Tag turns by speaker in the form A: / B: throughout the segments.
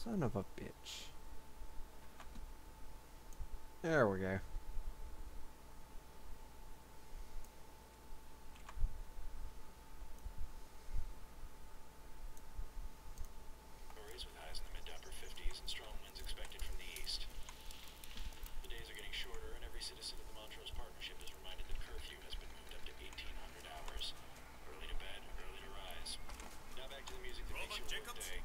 A: Son of a bitch. There we go.
B: With highs in the mid to upper 50s and strong winds expected from the east. The days are getting shorter, and every citizen of the Montrose Partnership is reminded that curfew has been moved up to 1800 hours. Early to bed, early to rise. Now back to the music that makes your workday.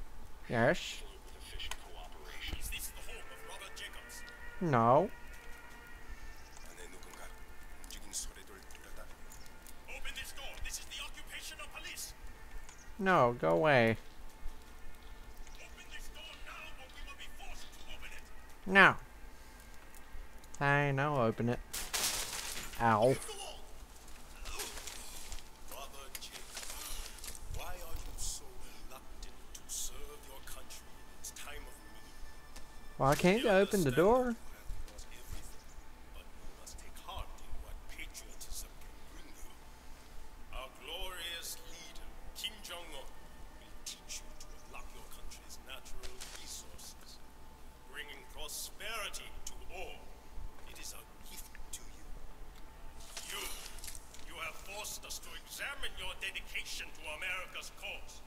A: Yes.
B: Float with efficient cooperation.
C: Is this the home of Robert Jacobs?
A: No.
C: Open this door. This is the occupation of police.
A: No, go away.
C: Open this door now, or we will be forced to open it.
A: No. Fine, I'll open it. Ow.
C: Robert Jacobs, why are you so reluctant to serve your country in its time of need?
A: Well, I can't open the door.
C: But you must take heart in what patriotism can bring you. Our glorious leader, Kim Jong-un, will teach you to unlock your country's natural resources, bringing prosperity to all. It is a gift to you. You have forced us to examine your dedication to America's cause.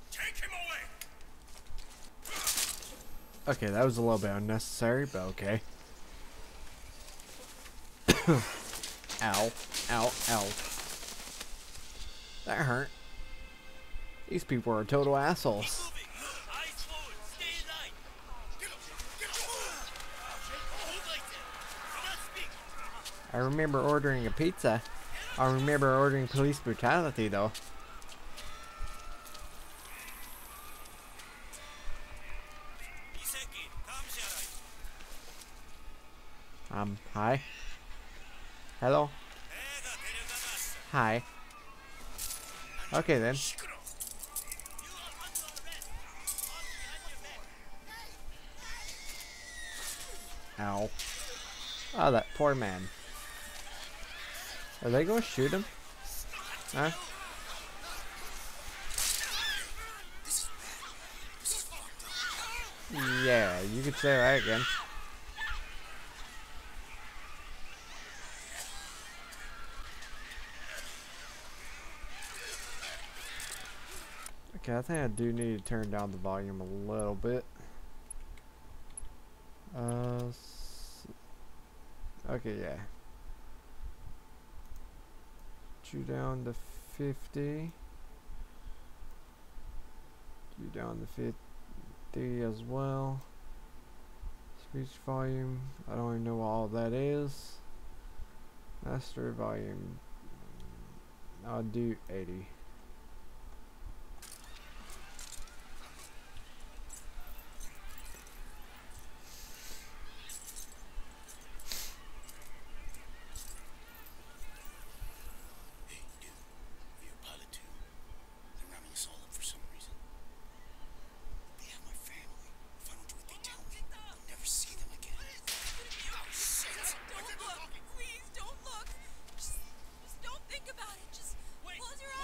C: Take him away!
A: Okay, that was a little bit unnecessary, but okay. Ow. Ow. Ow. That hurt. These people are total assholes. I remember ordering a pizza. I remember ordering police brutality, though. Hi. Hello. Hi. Okay, then. Ow. Oh, that poor man. Are they gonna shoot him? Huh? Yeah, you could say that again. Okay, I think I do need to turn down the volume a little bit. Okay, yeah. You down to 50. You down to 50 as well. Speech volume. I don't even know what all that is. Master volume. I'll do 80.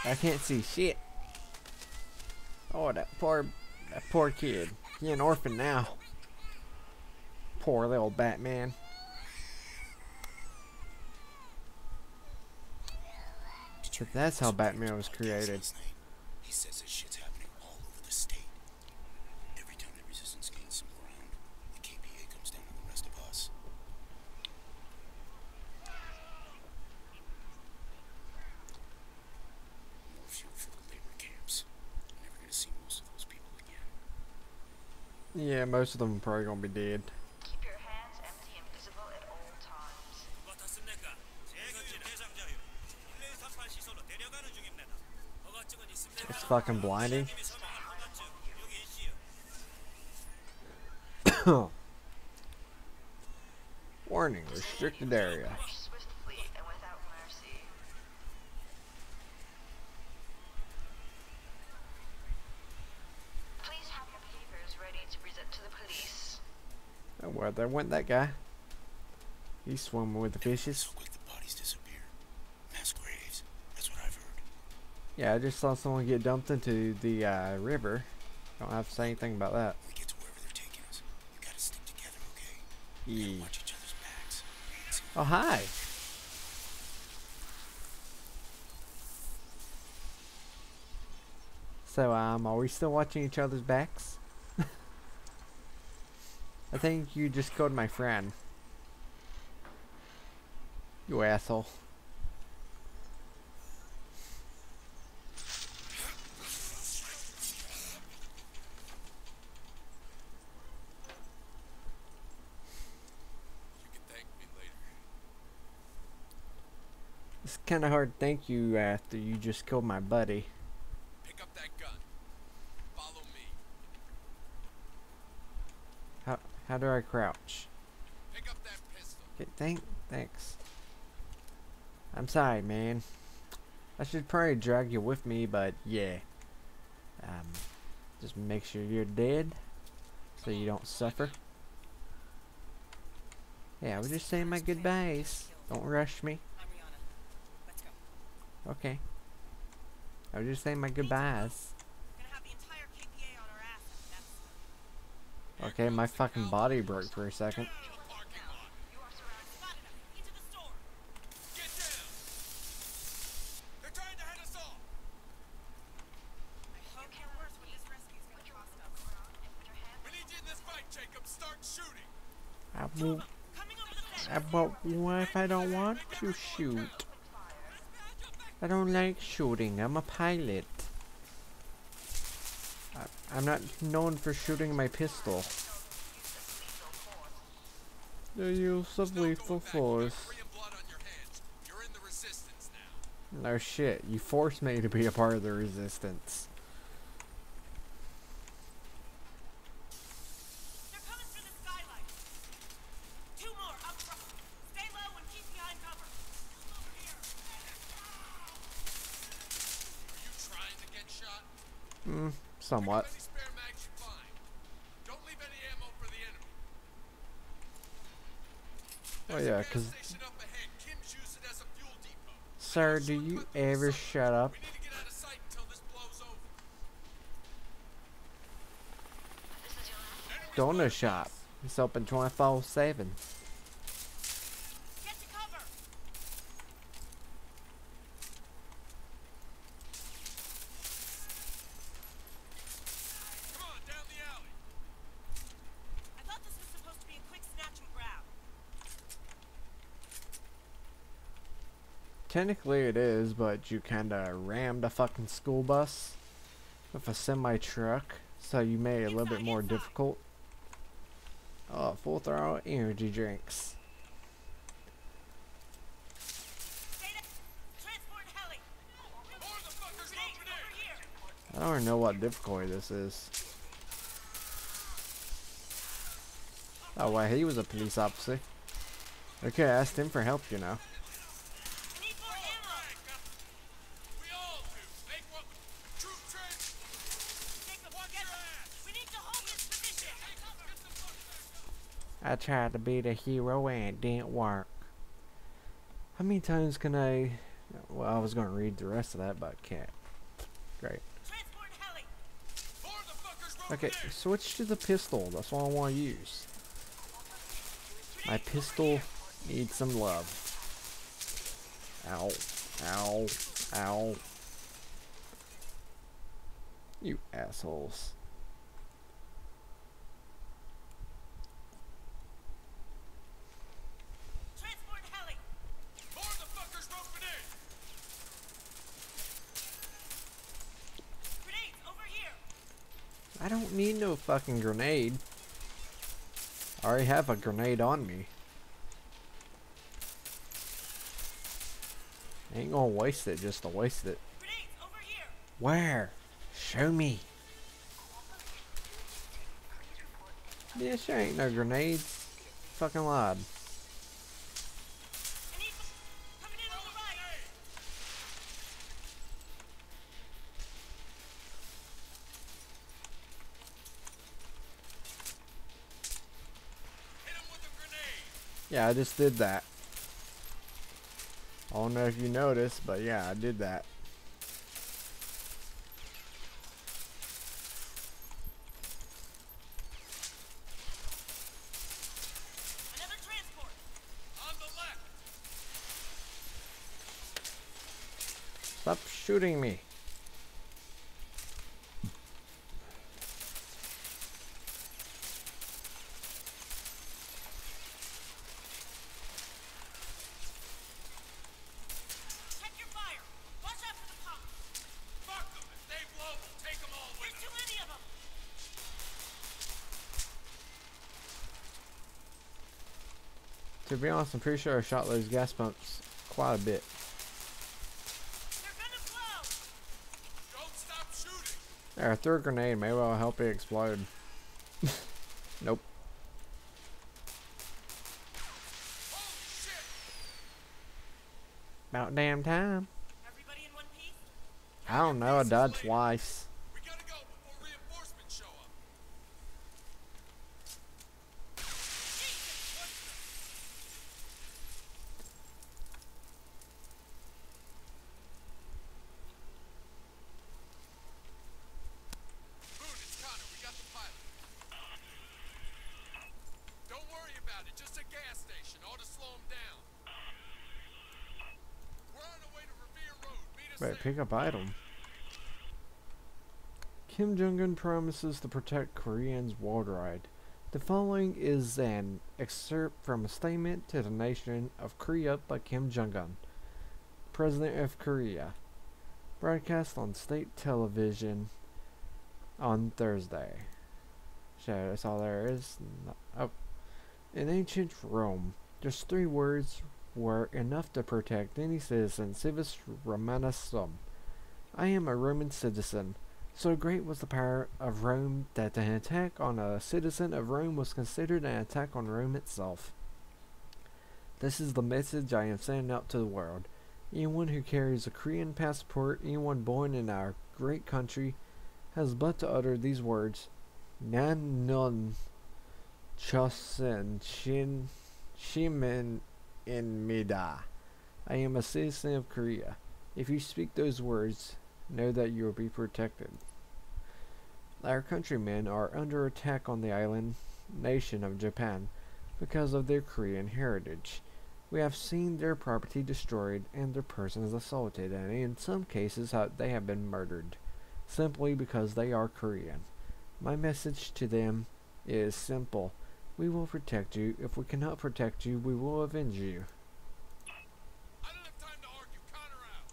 A: I can't see shit. Oh, that poor kid. He's an orphan now. Poor little Batman. But that's how Batman was created.
C: He says that shit's happening all over the state. Every time the resistance gains some ground, the KPA comes down on the rest of us. More fuel for the labor camps. I'm never gonna see most of those people again.
A: Yeah, most of them are probably gonna be dead.
D: Keep your hands empty and visible at all times.
A: Let's fucking blinding. Warning, restricted area.
D: Finish swiftly and without mercy. Please have your papers ready to present to the police.
A: Oh, well, there went that guy. He's swimming with the fishes.
B: So quick the bodies disappear. Mass graves. That's what I've heard.
A: Yeah, I just saw someone get dumped into the river. Don't have to say anything about that.
B: When we get to wherever they're taking us, you gotta stick together, okay?
A: Yeah.
B: Watch each other's backs.
A: Oh, hi. So, are we still watching each other's backs? I think you just killed my friend. You asshole.
C: You can thank me later.
A: It's kind of hard to thank you after you just killed my buddy.
C: Pick up that gun. Follow me.
A: How do I crouch?
C: Pick up that pistol.
A: Okay, thanks. I'm sorry, man. I should probably drag you with me, but yeah. Just make sure you're dead, so you don't suffer. Yeah, I was just saying my goodbyes. Don't rush me. Okay. I was just saying my goodbyes. Okay, my fucking body broke for a second.
C: Get down! They're trying to head us off! We need you in this fight, Jacob. Start shooting!
A: But what if I don't want to shoot? I don't like shooting. I'm a pilot. I'm not known for shooting my pistol. The use of lethal force.
C: Korean blood on your hands. You're in the resistance now.
A: No shit, you forced me to be a part of the resistance.
E: They're coming through the skylight. Two more up front. Stay low and keep behind cover. Over here.
C: Are you trying to get shot?
A: Somewhat.
C: Pick up any spare mags you find. Don't leave any ammo for the enemy.
A: Oh
C: There's a
A: yeah,
C: gas
A: 'cause
C: station up ahead. Kim's used it as a fuel depot.
A: sir, do you ever shut up?
C: We need to get out of sight until this blows over.
A: Donut shop. It's open 24/7.
E: Get to cover.
C: Come on, down the alley.
E: I thought this was supposed to be a quick snatch and grab.
A: Technically it is, but you kinda rammed a fucking school bus with a semi-truck, so you made it a little bit more difficult. Oh, full throttle energy drinks.
E: Stay there. Transport heli.
C: More of the fuckers
E: Grenade
C: moving
E: over
C: in.
E: here.
A: I don't even know what difficulty this is. Oh, well, he was a police officer. Okay, I asked him for help, you know.
E: We need more ammo.
C: We all do. Make what? Troop trench.
E: Jacob,
C: Watch
E: get
C: your
E: them.
C: ass.
E: We need to hold this position.
C: Get the fuck back up.
A: I tried to be the hero and it didn't work. How many times can I... Well, I was going to read the rest of that, but can't. Great.
E: Transport heli.
C: More of the fuckers moving
A: Okay,
C: in.
A: switch to the pistol. That's what I want to use. My pistol needs some love. Ow. Ow. Ow. You assholes.
E: Transport heli.
C: More of the fuckers moving in.
E: Grenades over here.
A: I don't need no fucking grenade. I already have a grenade on me. I ain't gonna waste it just to waste it.
E: Grenades over here.
A: Where? Show me. This ain't no grenades. Fucking lied.
E: Coming in on the right.
C: Hit him with a grenade.
A: Yeah, I just did that. I don't know if you noticed, but yeah, I did that.
E: Another transport.
C: On the left.
A: Stop shooting me.
E: Check your fire. Watch out for the pump.
C: Fuck them. If they blow, we'll take them all with
E: There's too
C: us.
E: many of them.
A: To be honest, I'm pretty sure I shot those gas pumps quite a bit.
E: They're gonna blow.
C: Don't stop shooting.
A: There, I threw a grenade. Maybe I'll help it explode. Nope.
C: Holy shit.
A: About damn time.
E: Everybody in one piece?
A: I don't know. I died twice.
C: We gotta go before reinforcements show up. Boone, it's Connor. We got the pilot. Don't worry about it. Just a gas station. Ought to slow him down. We're on our way to Revere Road. Meet us
A: Wait,
C: there.
A: pick up item. Kim Jong-un promises to protect Koreans worldwide. The following is an excerpt from a statement to the nation of Korea by Kim Jong-un, President of Korea, broadcast on state television on Thursday. So that's all there is. Oh. In ancient Rome, just 3 words were enough to protect any citizen. Civis Romanus sum. I am a Roman citizen. So great was the power of Rome that an attack on a citizen of Rome was considered an attack on Rome itself. This is the message I am sending out to the world. Anyone who carries a Korean passport, anyone born in our great country, has but to utter these words: Nan non chosen shin shimin in mida. I am a citizen of Korea. If you speak those words, know that you will be protected. Our countrymen are under attack on the island nation of Japan because of their Korean heritage. We have seen their property destroyed and their persons assaulted, and in some cases they have been murdered, simply because they are Korean. My message to them is simple. We will protect you. If we cannot protect you, we will avenge you.
C: I don't have time to argue. Connor out.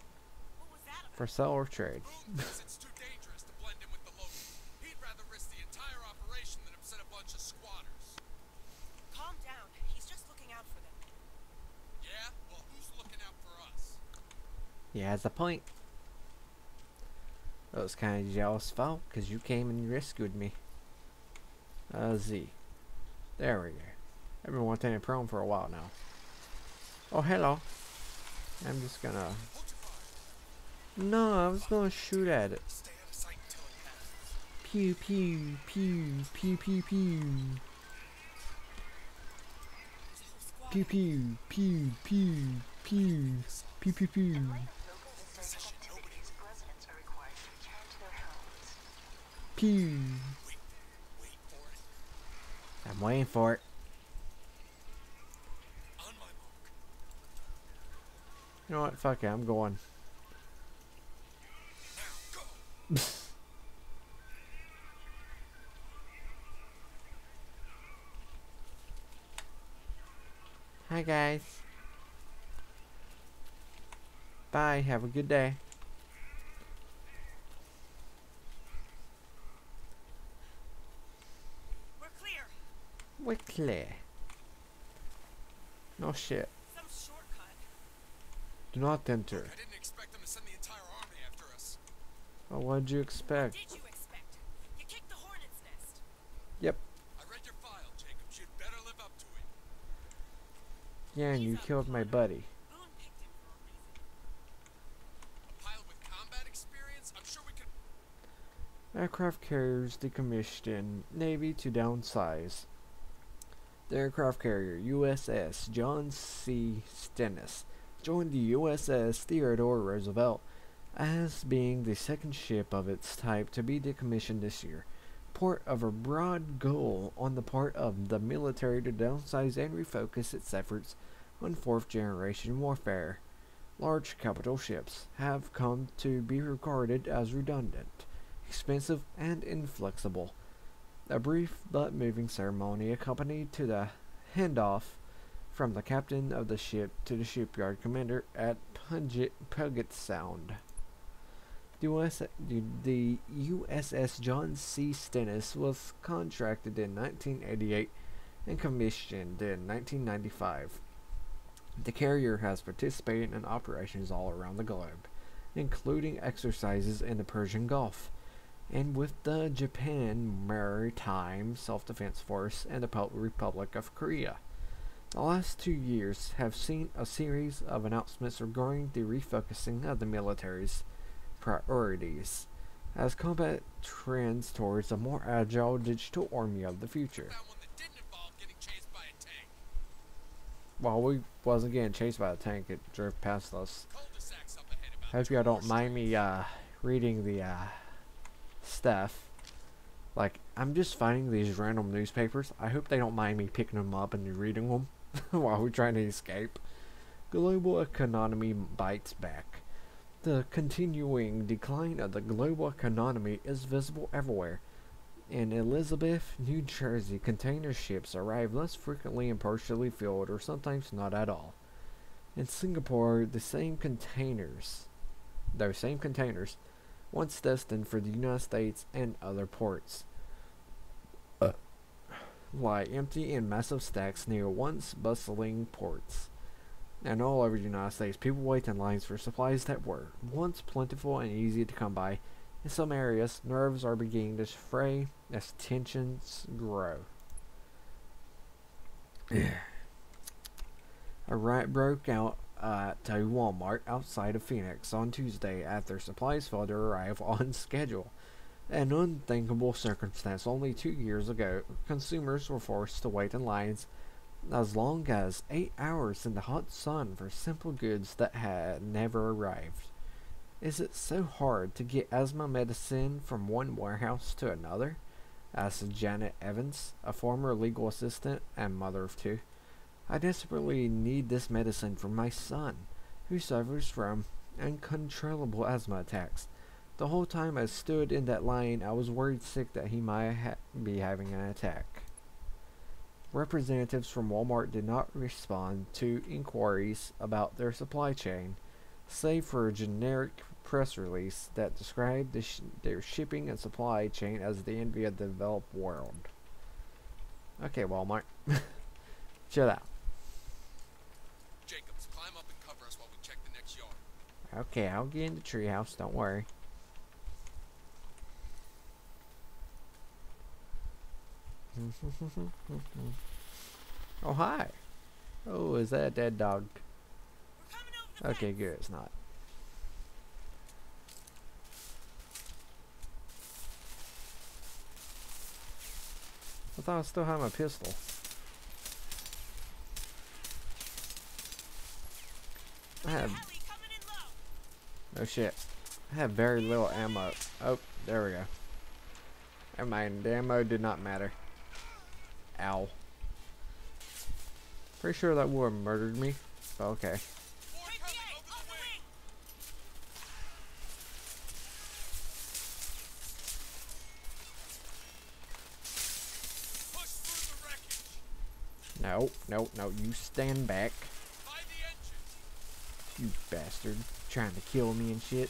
E: What was that about?
A: For sale or trade.
C: Boone thinks it's too dangerous to blend in with the locals. He'd rather risk the entire operation than upset a bunch of squatters.
E: Calm down. He's just looking out for them.
C: Yeah? Well, who's looking out for us?
A: He has a point. I was kind of jealous, Fault, because you came and rescued me. Z. There we go. I've been wanting a prone for a while now. Oh, hello. I'm just gonna...
C: Hold your fire.
A: No, I was gonna shoot at it.
C: Stay out of sight until it passes.
A: Pew, pew, pew, pew, pew, pew. Pew, pew, pew, pew, pew, pew, pew, pew.
D: Local insurgent activities. Residents are required to return to their homes.
A: Pew.
C: Wait for it.
A: I'm waiting for it.
C: On my mark.
A: You know what? Fuck it, I'm going.
C: Now, go.
A: Hi guys. Bye, have a good day.
E: We're clear.
A: We're clear. No shit.
E: Some shortcut.
A: Do not enter.
C: I didn't expect them to send the entire army after us.
A: Well, what'd you
E: What
A: expect?
E: did you expect? You kicked the hornet's nest.
A: Yep.
C: I read your file, Jacob. You'd better live up to it.
A: Yeah, and
E: He's
A: you
E: a
A: killed my
E: Potter.
A: buddy.
E: Boone picked him for a reason.
C: A pilot with combat experience? I'm sure we could.
A: Aircraft carriers decommissioned. Navy to downsize. The aircraft carrier USS John C. Stennis joined the USS Theodore Roosevelt as being the second ship of its type to be decommissioned this year. Part of a broad goal on the part of the military to downsize and refocus its efforts on fourth generation warfare. Large capital ships have come to be regarded as redundant, expensive, and inflexible. A brief but moving ceremony accompanied to the handoff from the captain of the ship to the shipyard commander at Puget Sound. The USS John C. Stennis was contracted in 1988 and commissioned in 1995. The carrier has participated in operations all around the globe, including exercises in the Persian Gulf, and with the Japan Maritime Self-Defense Force and the Republic of Korea. The last 2 years have seen a series of announcements regarding the refocusing of the military's priorities as combat trends towards a more agile digital army of the future.
C: Found one that didn't involve getting chased by a tank.
A: While we wasn't getting chased by a tank, it drove past us.
C: Cul-de-sacs up ahead about
A: Hope y'all don't mind me reading the stuff. Like, I'm just finding these random newspapers. I hope they don't mind me picking them up and reading them while we're trying to escape. Global economy bites back. The continuing decline of the global economy is visible everywhere. In Elizabeth, New Jersey, container ships arrive less frequently and partially filled, or sometimes not at all. In Singapore, those same containers, once destined for the United States and other ports, lie empty in massive stacks near once bustling ports. And all over the United States, people wait in lines for supplies that were once plentiful and easy to come by. In some areas, nerves are beginning to fray as tensions grow. A riot broke out at a Walmart outside of Phoenix on Tuesday after supplies failed to arrive on schedule. An unthinkable circumstance. Only 2 years ago, consumers were forced to wait in lines as long as 8 hours in the hot sun for simple goods that had never arrived. Is it so hard to get asthma medicine from one warehouse to another? Asked Janet Evans, a former legal assistant and mother of 2. I desperately need this medicine for my son, who suffers from uncontrollable asthma attacks. The whole time I stood in that line, I was worried sick that he might be having an attack. Representatives from Walmart did not respond to inquiries about their supply chain, save for a generic press release that described their shipping and supply chain as the envy of the developed world. Okay, Walmart. Chill out.
C: Jacobs, climb up and cover us while we check the next yard.
A: Okay, I'll get in the treehouse, don't worry. Oh, hi. Oh, is that a dead dog?
E: We're coming over the
A: Okay,
E: fence.
A: good, it's not. I thought I still had my pistol. I have,
E: Heli coming in low.
A: oh shit. I have very little ammo. Oh, there we go. Never mind, the ammo did not matter. Ow. Pretty sure that would have murdered me, but okay.
C: More coming
E: 38,
C: over
E: off
C: the
E: the
C: wing.
E: wing.
C: Push through the wreckage.
A: No, no, no, you stand back.
C: By the engine.
A: You bastard. Trying to kill me and shit.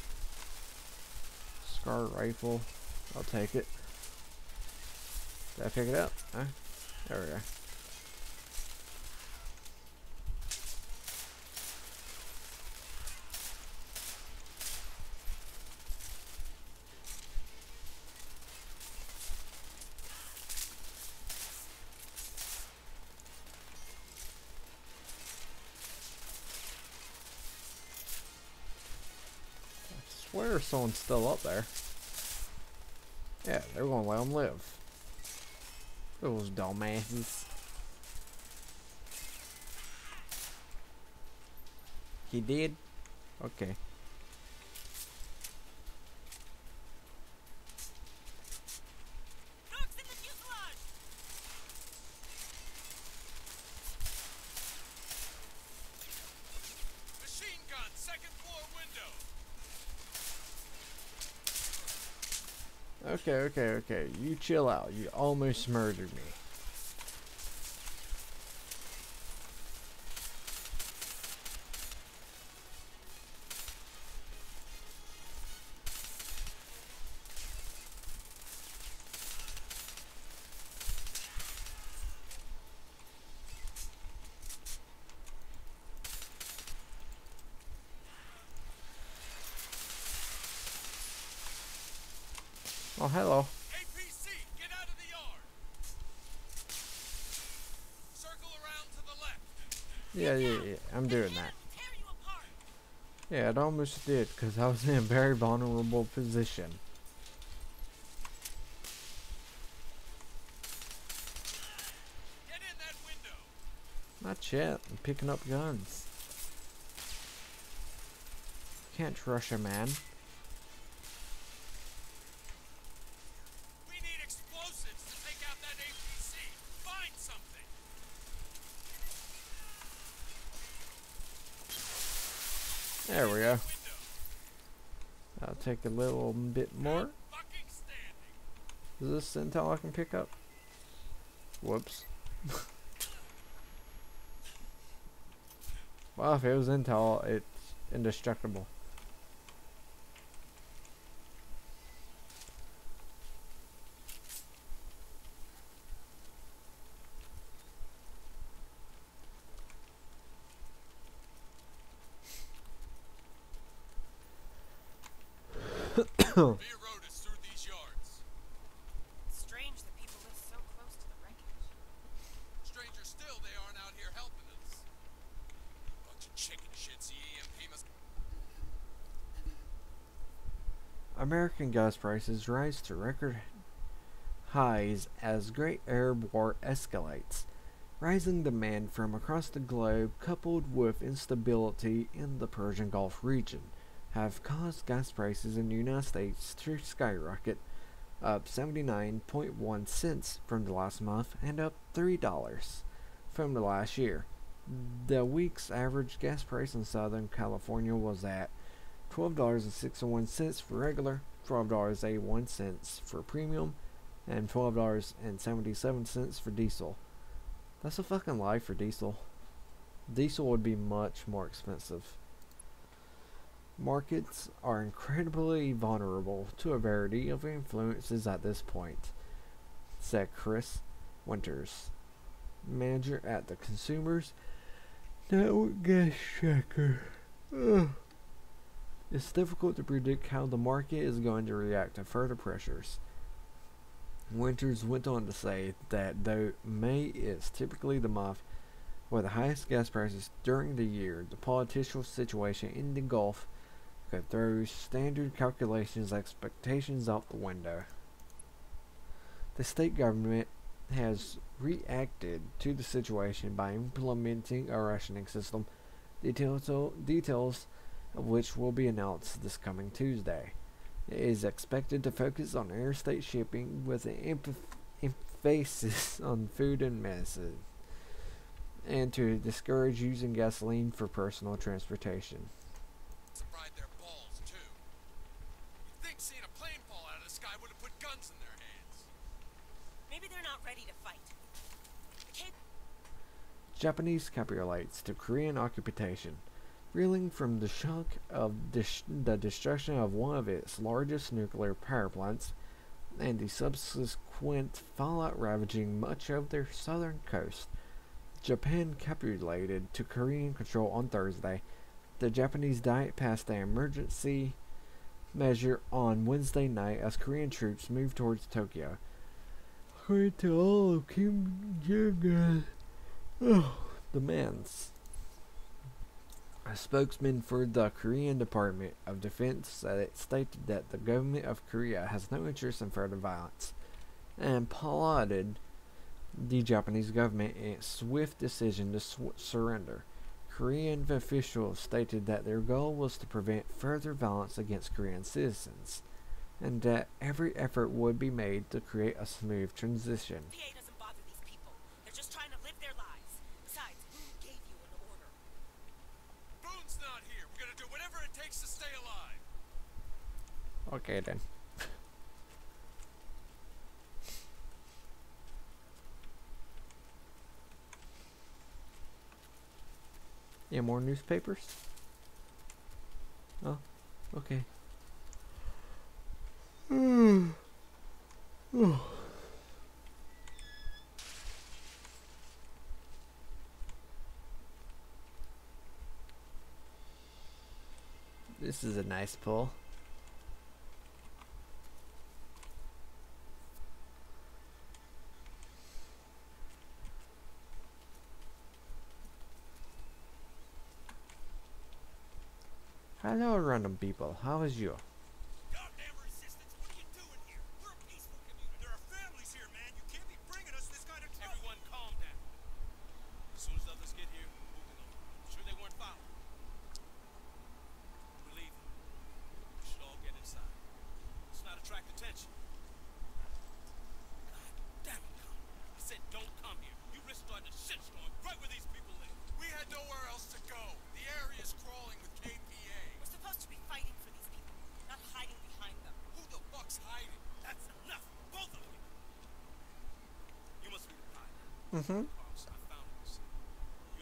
A: Scar rifle. I'll take it. Did I pick it up? Huh? There we go. swear someone's still up there. Yeah, they're gonna let them live. Those dumbasses. He did? Okay.
E: Knocks in the fuselage!
C: Machine gun, second floor window.
A: Okay. You chill out. You almost murdered me. Oh, hello.
C: APC, get out of the yard. Circle around to the left.
A: Yeah. I'm doing that.
E: Tear you apart!
A: Yeah, it almost did, because I was in a very vulnerable position.
C: Get in that window.
A: Not yet. I'm picking up guns. Can't rush a man.
C: We need explosives to take out that APC. Find something.
A: There we go.
C: Window.
A: I'll take a little bit more.
C: Fucking standing.
A: Is this intel I can pick up? Whoops. Well, if it was intel, it's indestructible.
C: Rear road is through these yards.
E: Strange that people live so close to the wreckage.
C: Stranger still, they aren't out here helping us. Bunch of chicken shits. The EMP must.
A: American gas prices rise to record highs as Great Arab War escalates. Rising demand from across the globe, coupled with instability in the Persian Gulf region, have caused gas prices in the United States to skyrocket, up 79.1 cents from the last month and up $3 from the last year. The week's average gas price in Southern California was at $12.61 for regular, $12.81 for premium, and $12.77 for diesel. That's a fucking lie for diesel. Diesel would be much more expensive. Markets are incredibly vulnerable to a variety of influences at this point, said Chris Winters, manager at the Consumers Network Gas Tracker. It's difficult to predict how the market is going to react to further pressures. Winters went on to say that though May is typically the month with the highest gas prices during the year, the political situation in the Gulf could throw standard calculations expectations out the window. The state government has reacted to the situation by implementing a rationing system, details of which will be announced this coming Tuesday. It is expected to focus on interstate shipping with an emphasis on food and medicine, and to discourage using gasoline for personal transportation.
C: Ride their balls too. You'd think seeing a plane fall out of the sky would have put guns in their hands.
E: Maybe they're not ready to fight.
A: Japanese capitulates to Korean occupation, reeling from the shock of the destruction of one of its largest nuclear power plants and the subsequent fallout ravaging much of their southern coast. Japan capitulated to Korean control on Thursday. The Japanese Diet passed an emergency measure on Wednesday night as Korean troops moved towards Tokyo. According to all of Kim Jong-un demands. A spokesman for the Korean Department of Defense said it stated that the government of Korea has no interest in further violence and applauded the Japanese government in its swift decision to surrender. Korean officials stated that their goal was to prevent further violence against Korean citizens, and that every effort would be made to create a smooth transition.
E: PA doesn't bother these people. They're just trying to live their lives. Besides, who gave you an order?
C: Boone's not here. We're gonna do whatever it takes to stay alive.
A: Okay then. Yeah, more newspapers? Oh, okay. This is a nice pull. Hello, random people. How is you?
C: Goddamn resistance! What are you doing here? We're a peaceful community. There are families here, man. You can't be bringing us this kind of trouble. Everyone, calm down. As soon as others get here, we're moving on. Sure they weren't following. We're leaving. We should all get inside. Let's not attract attention. God damn it, Con. I said don't come here. You risk starting a shitstorm right where these people live. We had nowhere else to go. The area's crawling with KPA.
E: We're supposed to be fighting for these people, not hiding behind them.
C: Who the fuck's hiding? That's enough, both of you. You must be the pilot.
A: Mm-hmm.
C: I found it.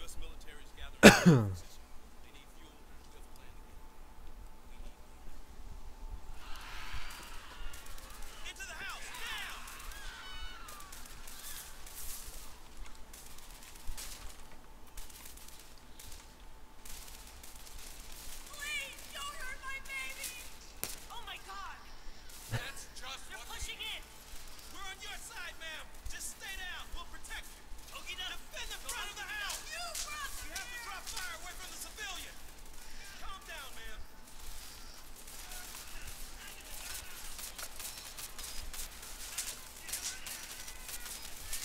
C: U.S. military is gathering forces. They need fuel. We have a plan to get it. We need you. Into the house, now!
E: Please, don't hurt my baby! Oh my God!
C: That's just
E: They're
C: what
E: pushing in!
C: We're on your side, ma'am. Just stay down. We'll protect you. Defend the front of the house.
E: You brought them
C: We have to
E: here!
C: drop fire away from the civilian. Calm down, ma'am.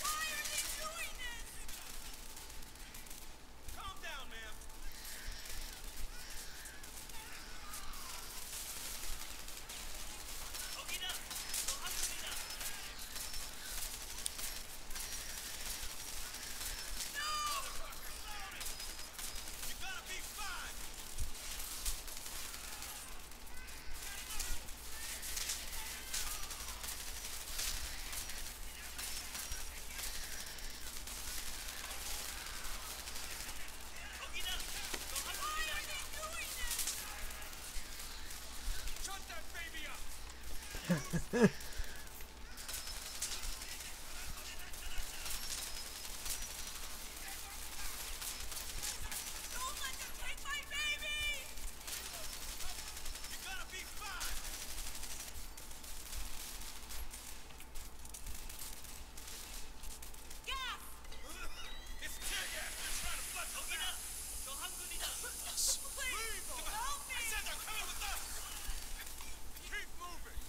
E: Why are they doing this?
C: Calm down, ma'am. You gotta be fine.
E: Why are they doing this?
C: Shut that baby up.
E: Don't let them take my baby!
C: You gotta be fine.
E: Gas!
C: It's tear gas. They're trying to flood the house.
E: Please, help me!
C: I said they're coming with us. Keep moving.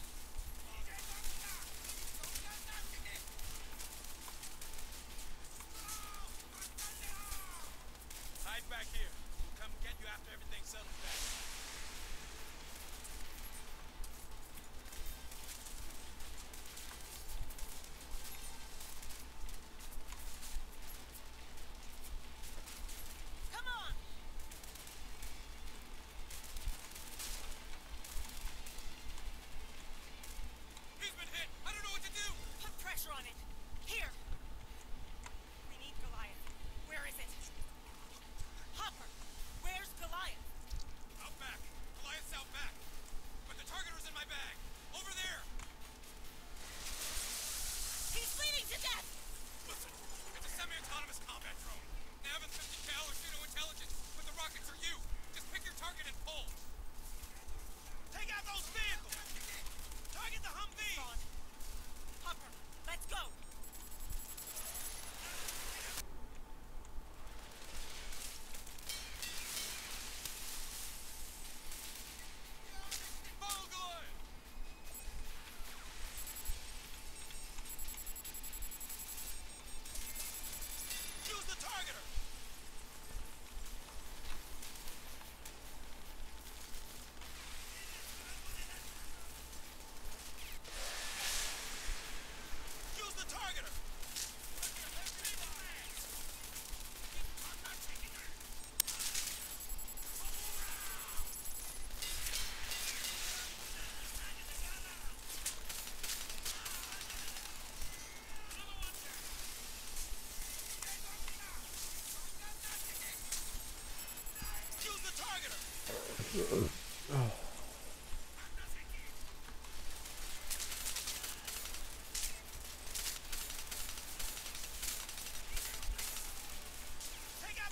C: Take out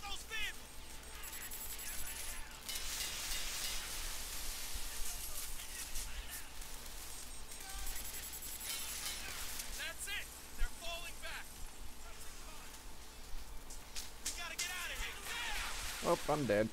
C: those vehicles! That's it! They're falling back! We gotta get out of here!
A: Oh, I'm dead.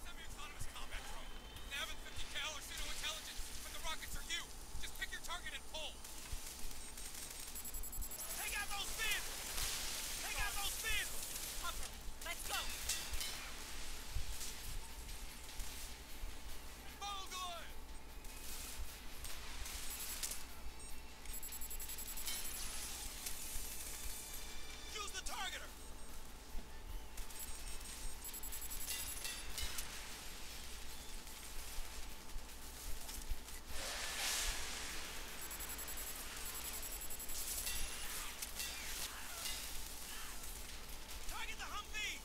C: Semi-autonomous combat drone. Nav at 50 cal or pseudo intelligence, but the rockets are you. Just pick your target and pull. Take out those vehicles! Take out those vehicles!
E: Hopper, let's go.
C: Follow Goliath! Use the targeter! Target the Humvee!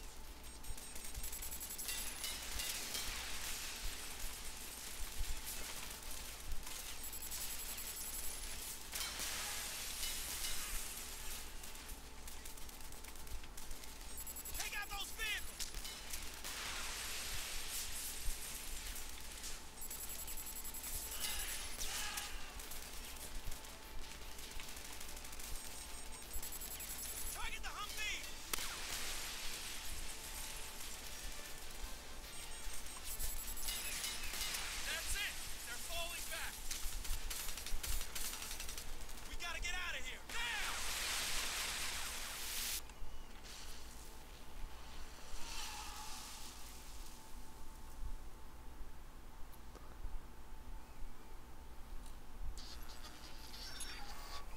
C: Take out those vehicles! Target the Humvee! That's it! They're falling back! We gotta get out of here! Now!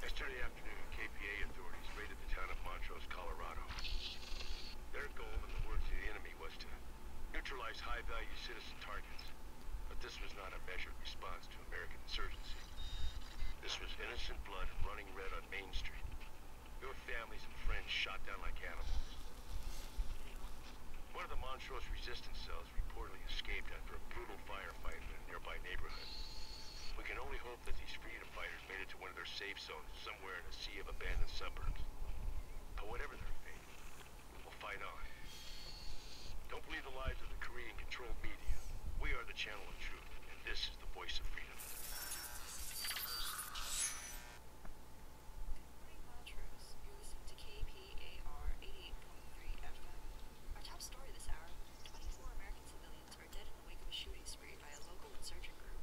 F: Yesterday afternoon, KPA authorities raided the town of Montrose, Colorado. Their goal, in the words of the enemy, was to neutralize high-value citizen targets. But this was not a measured response to American insurgency. This was innocent blood running red on Main Street. Your families and friends shot down like animals. One of the Montrose resistance cells reportedly escaped after a brutal firefight in a nearby neighborhood. We can only hope that these freedom fighters made it to one of their safe zones somewhere in a sea of abandoned suburbs. But whatever their fate, we'll fight on. Don't believe the lies of the Korean-controlled media. We are the channel of truth, and this is the voice of freedom.
D: Morning, Montrose. You're listening to KPAR 88.3 FM. Our top story this hour: 24 American civilians are dead in the wake of a shooting spree by a local insurgent group.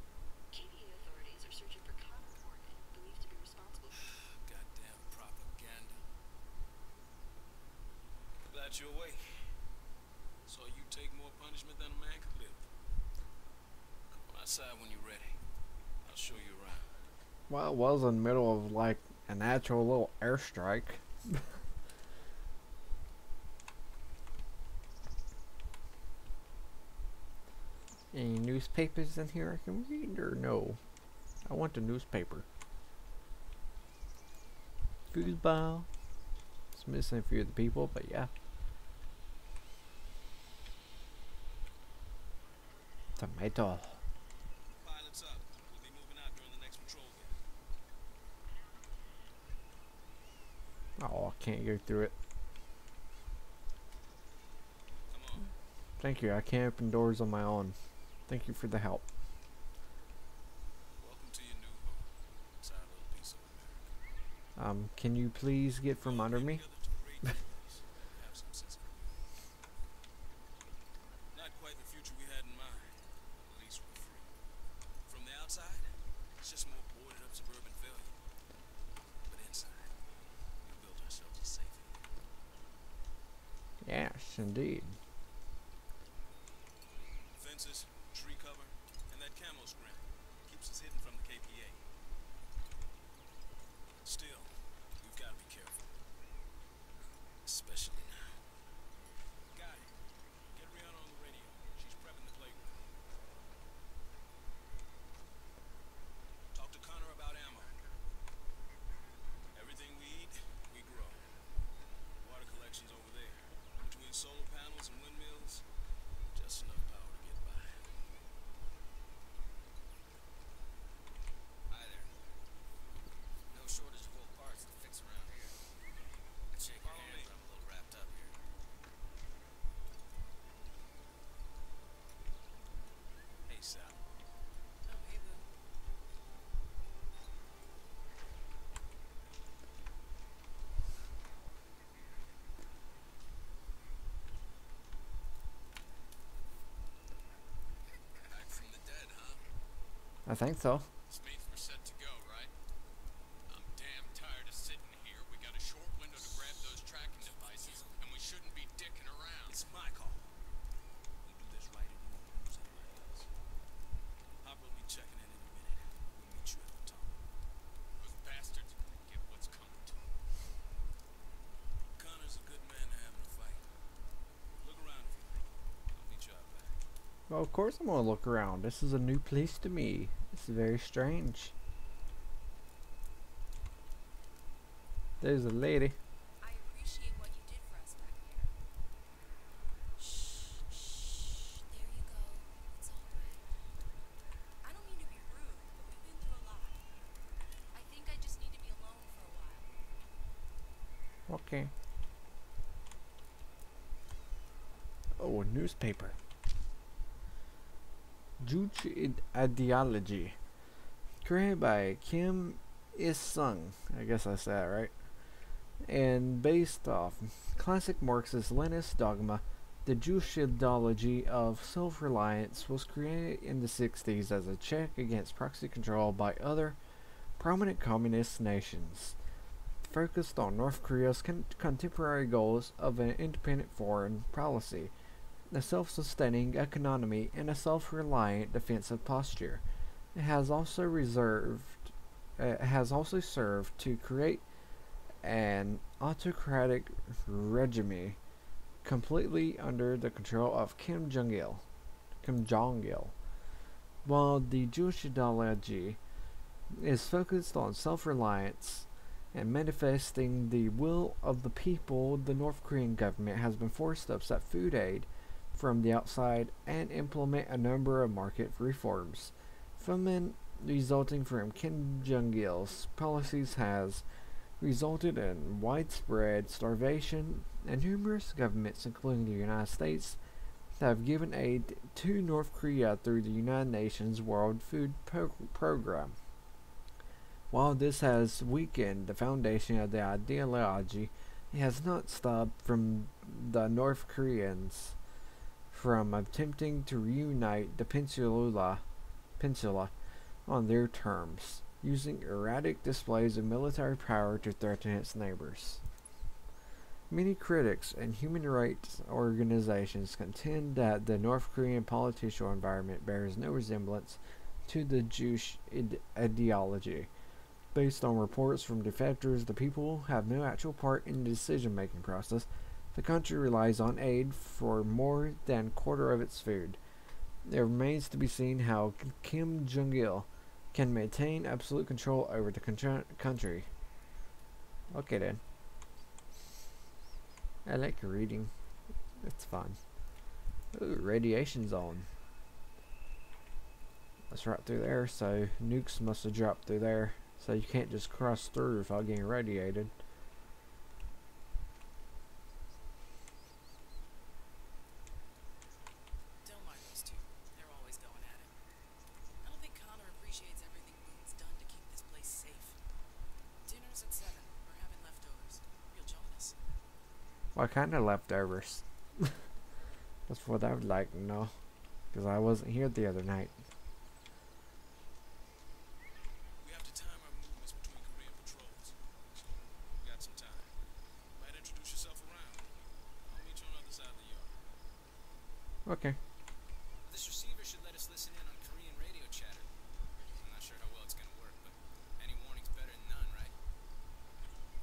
D: KPA authorities are searching for Connor Morgan, believed to be responsible for
C: Goddamn propaganda. Glad you're awake. Saw you take more punishment than a man could live. Come on outside when you're ready. I'll show you around.
A: Well, it was in the middle of like an actual little airstrike. Any newspapers in here I can read or no? I want the newspaper. Foosball. It's missing a few of the people, but yeah. Tomato.
C: Pilots up. We'll be moving out during the next patrol gap.
A: Oh, I can't go through it.
C: Come on.
A: Thank you. I can't open doors on my own. Thank you for the help.
C: Welcome to your new home. It's our little piece of America.
A: Can you please get from under me?
C: Have some sense of humor. Not quite the future we had in mind. At least we're free. From the outside, it's just more boarded up suburban failure. But inside, we built ourselves a safe haven.
A: Yes, indeed.
C: Fences, tree cover, and that camo screen keeps us hidden from the KPA. Still, we've got to be careful. Especially now. Got it. Get Rihanna on the radio. She's prepping the playground. Talk to Connor about
A: I think so.
C: This means we're set to go, right? I'm damn tired of sitting here. We got a short window to grab those tracking devices, and we shouldn't be dicking around.
G: It's my call. We do this right and you won't lose anybody else. Hopper will be checking in a minute. We'll meet you at the top.
C: Those bastards are gonna get what's coming to them.
G: Connor's a good man to have in a fight. Look around if you like. I'll meet you out back.
A: Well, of course I'm gonna look around. This is a new place to me. It's very strange. There's a lady.
E: I appreciate what you did for us back there. Shh, shh. There you go. It's all right. I don't mean to be rude, but we've been through a lot. I think I just need to be alone for a while.
A: Okay. Oh, a newspaper. Juche Ideology. Created by Kim Il-sung. I guess I said that right. And based off classic Marxist-Leninist dogma, the Jewish ideology of self-reliance was created in the 60s as a check against proxy control by other prominent communist nations, focused on North Korea's contemporary goals of an independent foreign policy, a self-sustaining economy, and a self-reliant defensive posture. It has also served to create an autocratic regime completely under the control of Kim Jong-il. While the Jewish ideology is focused on self-reliance and manifesting the will of the people, the North Korean government has been forced to upset food aid from the outside and implement a number of market reforms. Famine resulting from Kim Jong-il's policies has resulted in widespread starvation, and numerous governments, including the United States, have given aid to North Korea through the United Nations World Food Program. While this has weakened the foundation of the ideology, it has not stopped from the North Koreans from attempting to reunite the peninsula on their terms, using erratic displays of military power to threaten its neighbors. Many critics and human rights organizations contend that the North Korean political environment bears no resemblance to the Jewish ideology. Based on reports from defectors, the people have no actual part in the decision-making process. The country relies on aid for more than a quarter of its food. It remains to be seen how Kim Jong-il can maintain absolute control over the country. Okay then. I like reading. It's fun. Ooh, radiation zone. That's right through there, so nukes must have dropped through there. So you can't just cross through without getting radiated.
E: Don't mind those two. They're always going at it. I don't think Connor appreciates everything Boone's done to keep this place safe. Dinner's at 7. We're having leftovers. You'll join us.
A: What kind of leftovers? That's what I would like to know. Because I wasn't here the other night.
G: We have to time our movements between Korean patrols. So, we got some time. Might introduce yourself around. I'll meet you on the other side of the yard.
A: Okay.
G: This receiver should let us listen in on Korean radio chatter. I'm not sure how well it's gonna work, but any warning's better than none, right?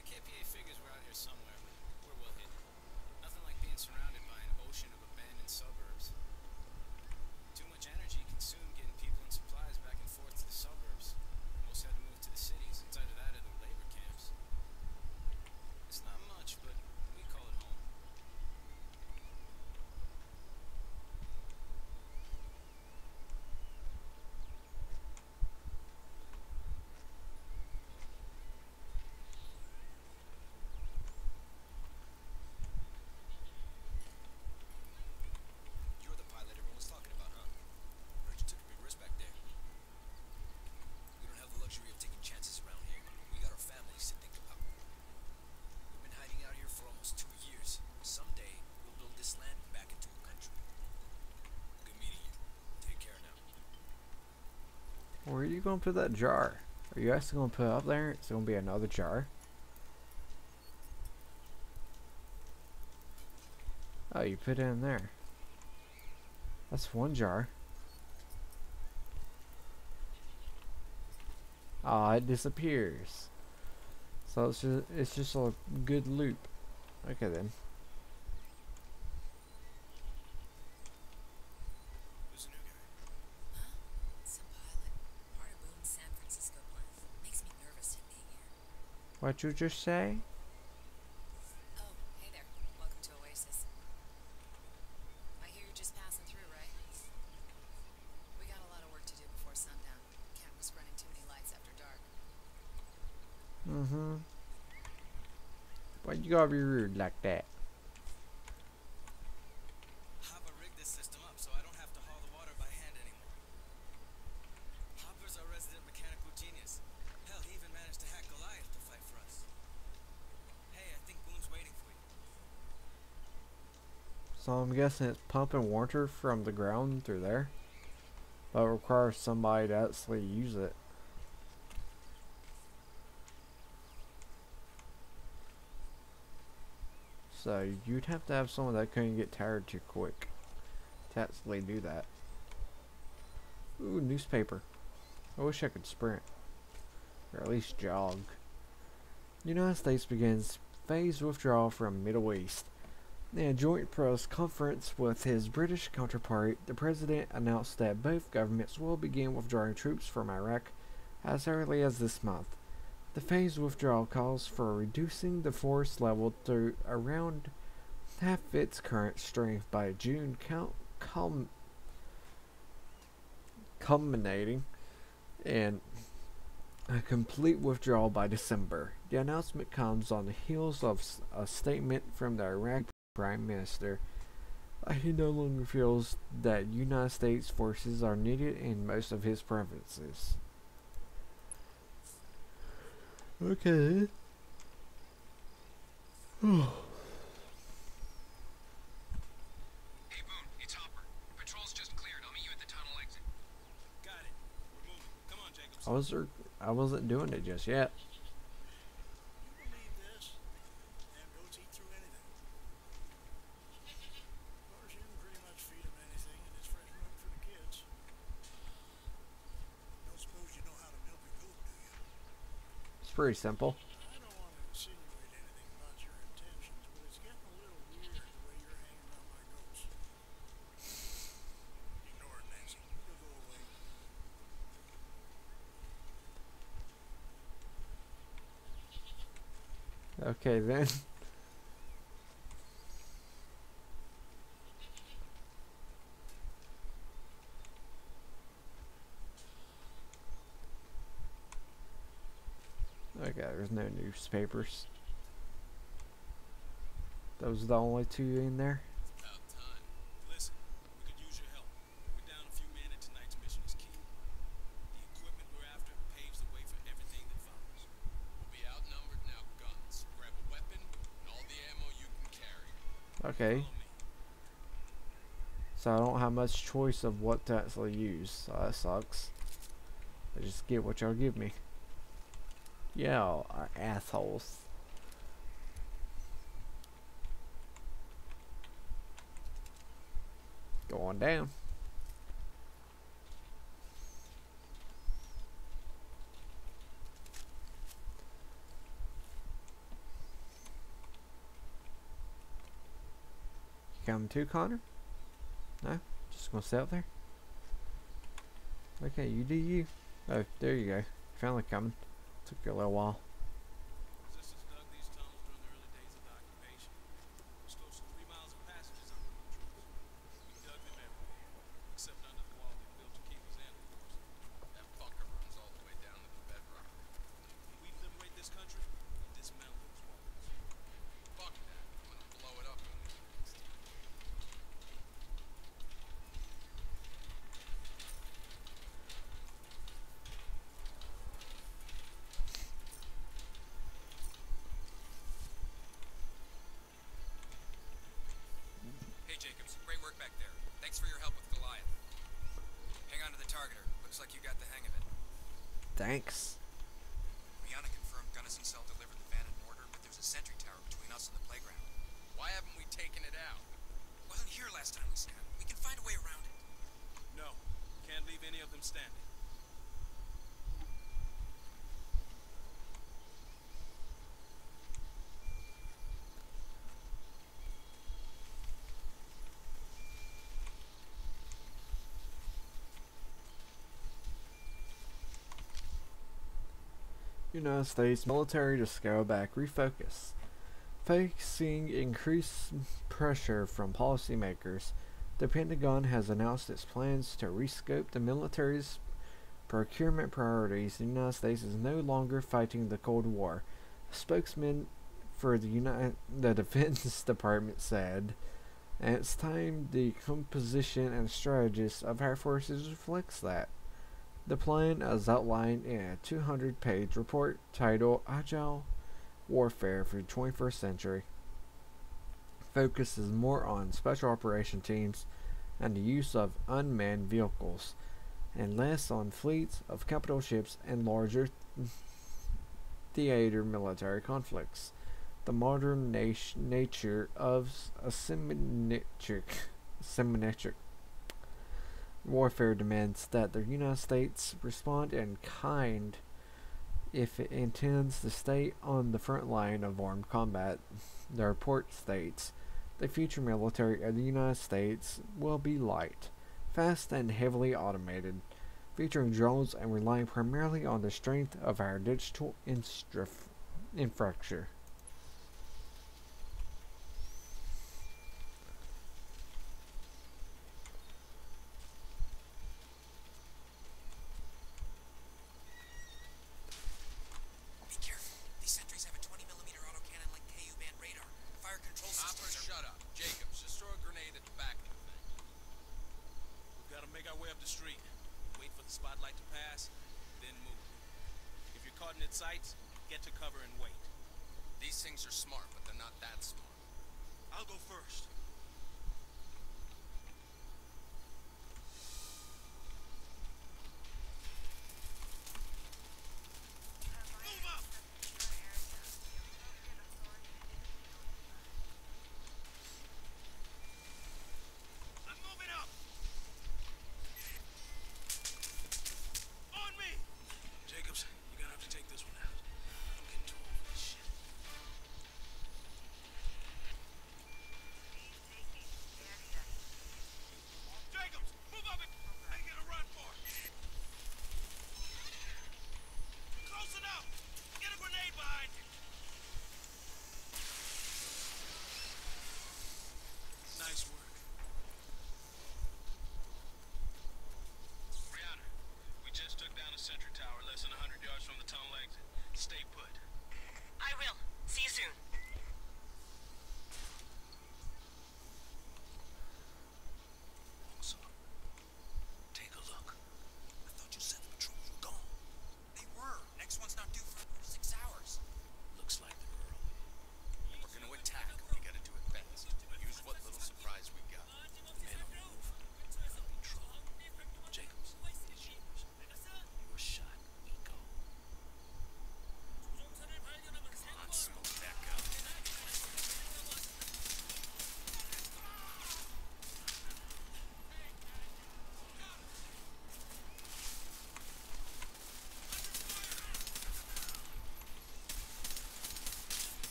G: The KPA figures we're out here somewhere, but we're well hidden. Nothing like being surrounded by an ocean of abandoned suburbs. Too much energy consumed getting people and supplies back and forth to the suburbs. Most had to move to the cities. It's either that or the labor camps. It's not much, but we call it home.
A: Where are you gonna put that jar? Are you actually gonna put it up there? It's gonna be another jar. Oh, you put it in there. That's one jar. Ah, it disappears. So it's just a good loop. Okay then.
C: Who's the new guy?
E: Huh? Some pilot. Part of Boone's San Francisco plan. Makes me nervous him being here.
A: What you just say?
E: Oh, hey there. Welcome to Oasis. I hear you're just passing through, right? We got a lot of work to do before sundown. Can't risk running too many lights after dark.
A: Mm-hmm. Why you gotta be rude like that?
G: Hopper rigged this system up so I don't have to haul the water by hand anymore. Hopper's our resident mechanical genius. Hell, he even managed to hack Goliath to fight for us. Hey, I think Boone's waiting for you.
A: So I'm guessing it's pumping water from the ground through there. But it requires somebody to actually use it. So you'd have to have someone that couldn't get tired too quick to actually do that. Ooh, newspaper. I wish I could sprint. Or at least jog. United States begins phased withdrawal from Middle East. In a joint press conference with his British counterpart, the president announced that both governments will begin withdrawing troops from Iraq as early as this month. The phased withdrawal calls for reducing the force level to around half its current strength by June, culminating in a complete withdrawal by December. The announcement comes on the heels of a statement from the Iraq Prime Minister. He no longer feels that United States forces are needed in most of his provinces. Okay.
F: Hey Boone, it's Hopper. Patrol's just cleared. I'll meet you at the tunnel exit.
C: Got it. We're moving. Come on, Jacobs.
A: I wasn't doing it just yet.
C: You believe this? Damn goats eat through anything. Of course, you can pretty much feed them anything, and it's fresh milk for the kids. Don't suppose you know how to milk a goat, do you?
A: It's pretty simple.
C: I don't want to insinuate anything about your intentions, but it's getting a little weird the way you're hanging around my goats. Ignore it, Nancy. You'll go away.
A: Okay then. Okay, there's no newspapers. Those are the only two in there.
G: About time. Listen, we could use your help. We're down a few men and tonight's mission is key. The equipment we're after paves the way for everything that follows.
H: We'll be outnumbered now, guns. Grab a weapon and all the ammo you can carry.
A: Okay.
G: Follow me.
A: So I don't have much choice of what to actually use. So that sucks. I just get what y'all give me. Yeah, assholes. Going down. You coming too, Connor? No? Just gonna sit out there? Okay, you do you. Oh, there you go. Finally coming. Took you a little while.
G: Resistance dug these tunnels during the early days of the occupation. There's close to 3 miles of passages under the troops. We dug them everywhere, except under the wall they built to keep us in, of course.
H: That bunker runs all the way down to the bedrock.
G: When we liberate this country, we dismantle those walls.
H: Fuck that. I'm gonna blow it up when we do next.
G: Hey Jacobs, great work back there. Thanks for your help with Goliath. Hang on to the targeter. Looks like you got the hang of it.
A: Thanks.
I: Rihanna confirmed Gunnison Cell delivered the van and mortar, but there's a sentry tower between us and the playground.
H: Why haven't we taken it out?
I: Wasn't here last time we scanned. We can find a way around it.
C: No, can't leave any of them standing.
A: United States military to scale back refocus. Facing increased pressure from policymakers, the Pentagon has announced its plans to rescope the military's procurement priorities. The United States is no longer fighting the Cold War. A spokesman for the Defense Department said, "And it's time the composition and strategies of our forces reflects that." The plan, as outlined in a 200-page report titled Agile Warfare for the 21st Century, focuses more on special operation teams and the use of unmanned vehicles, and less on fleets of capital ships and larger theater military conflicts. The modern nature of asymmetric warfare demands that the United States respond in kind if it intends to stay on the front line of armed combat. The report states, "The future military of the United States will be light, fast and heavily automated, featuring drones and relying primarily on the strength of our digital infrastructure."
I: Be careful. These sentries have a 20mm autocannon like KU band radar. Fire control
H: Hopper,
I: systems are...
H: shut up. Jacobs, just throw a grenade at the back of the thing.
C: We've got to make our way up the street. Wait for the spotlight to pass, then move. If you're caught in its sights, get to cover and wait.
H: These things are smart, but they're not that smart.
C: I'll go first. Move up! I'm moving up! On me! Jacobs, you're gonna have to take this one out. I'm getting too old for this shit.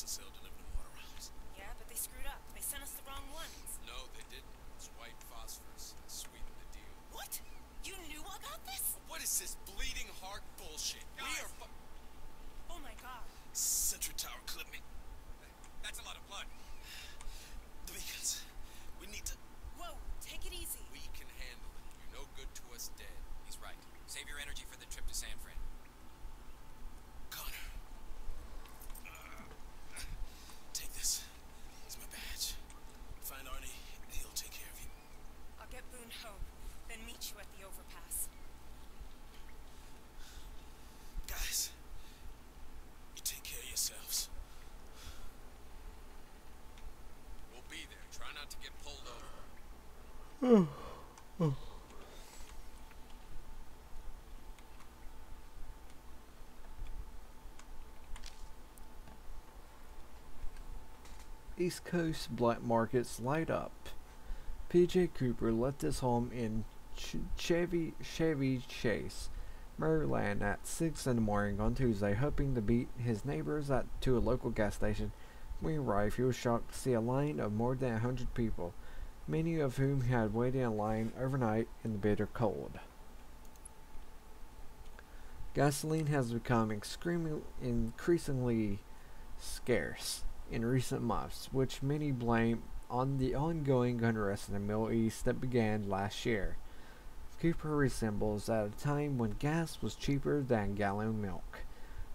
C: Justin Cell delivered them water rounds.
J: Yeah, but they screwed up. They sent us the wrong ones.
H: No, they didn't. It's white phosphorus. Sweeten the deal.
J: What? You knew about this?
H: What is this bleeding heart bullshit? We
C: Guys.
H: are
J: Oh my god.
C: Sentry tower clipped me.
H: That's a lot of blood.
C: The beacons. We need to...
J: Whoa, take it easy.
H: We can handle it. You're no good to us dead.
I: He's right. Save your energy for the trip to San Fran.
C: Connor. Take this. It's my badge. Find Arnie, and he'll take care of you.
J: I'll get Boone home, then meet you at the overpass.
C: Guys, you take care of yourselves.
H: We'll be there. Try not to get pulled over.
A: East Coast black markets light up. PJ Cooper left his home in Chevy Chase, Maryland at 6 in the morning on Tuesday, hoping to beat his neighbors to a local gas station. When he arrived, he was shocked to see a line of more than 100 people, many of whom had waited in line overnight in the bitter cold. Gasoline has become increasingly scarce in recent months, which many blame on the ongoing unrest in the Middle East that began last year. Cooper resembles at a time when gas was cheaper than a gallon of milk,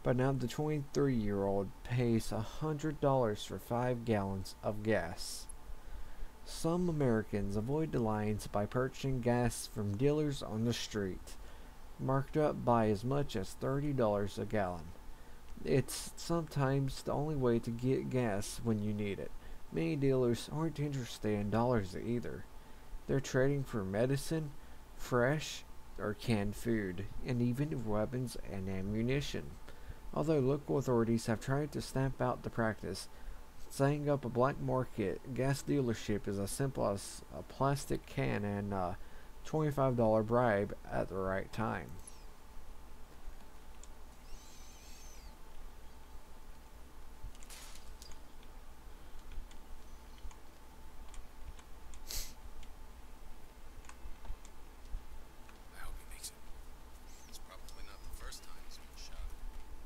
A: but now the 23-year-old pays $100 for 5 gallons of gas. Some Americans avoid the lines by purchasing gas from dealers on the street, marked up by as much as $30 a gallon. It's sometimes the only way to get gas when you need it. Many dealers aren't interested in dollars either. They're trading for medicine, fresh or canned food, and even weapons and ammunition. Although local authorities have tried to stamp out the practice, setting up a black market gas dealership is as simple as a plastic can and a $25 bribe at the right time.
H: I hope he makes it. It's probably not the first time he's been shot.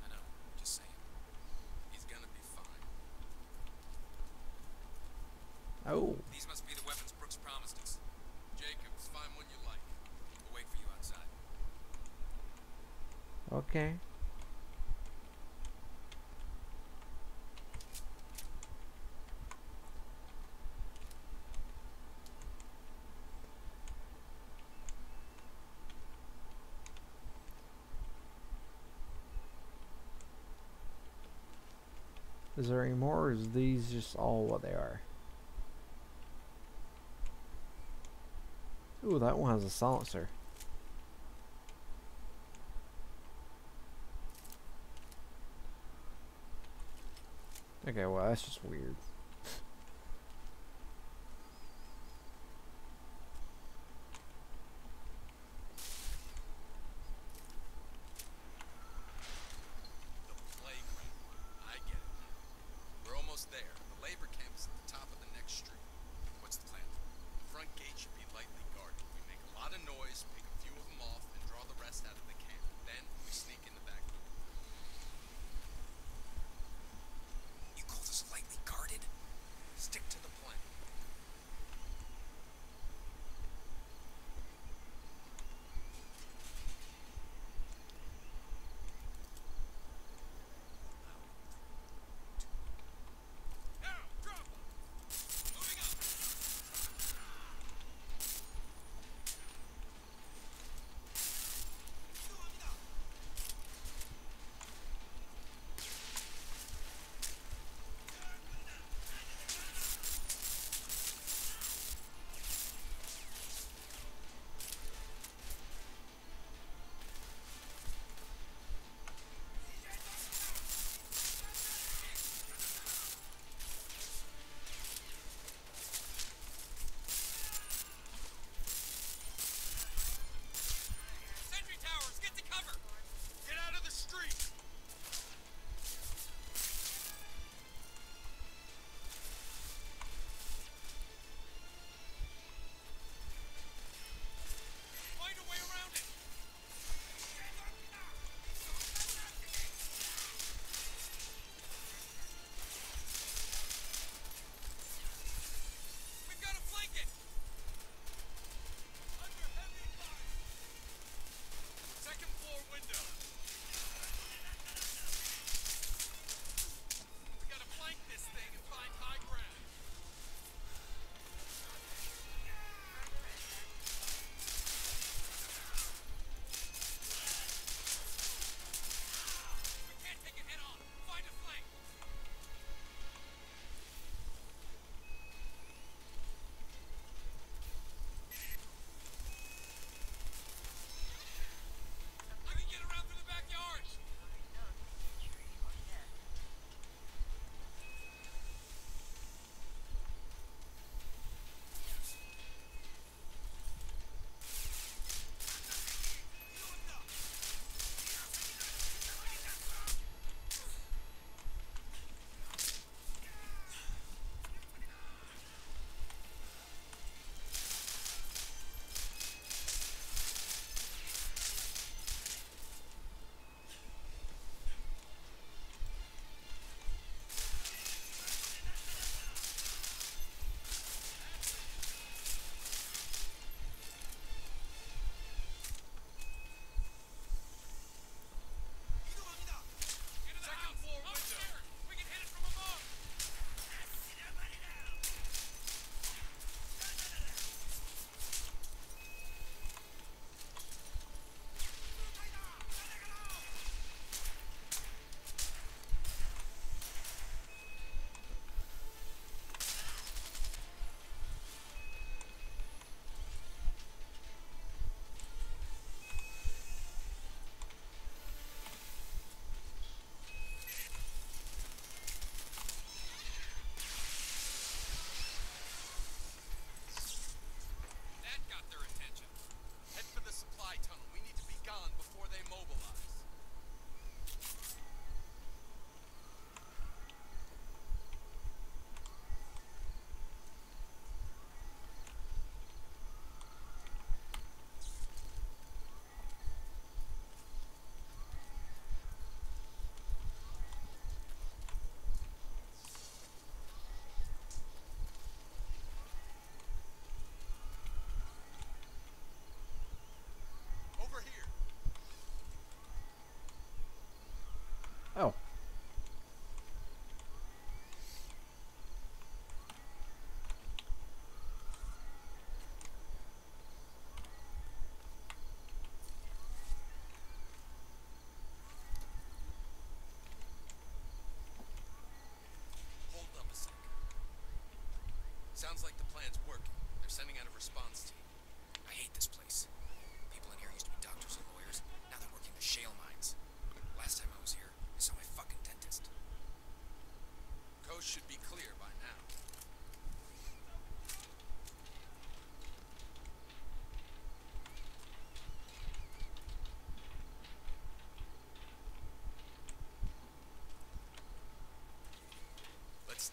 I: I know. Just saying.
H: He's gonna be fine.
A: Oh,
I: These must be the weapons Brooks promised us.
H: Jacobs, find one you like.
I: We'll wait for you outside.
A: okay. Is there any more, or is these just all what they are? Ooh, that one has a silencer. Okay, well, that's just weird.
H: The playground. I get it now. We're almost there. The labor camp is at the top of the next street.
I: What's the plan?
H: The front gate should be lightly guarded. We make a lot of noise, pick a few of them off, and draw the rest out of the camp. Then we sneak in the back door.
I: You call this lightly guarded?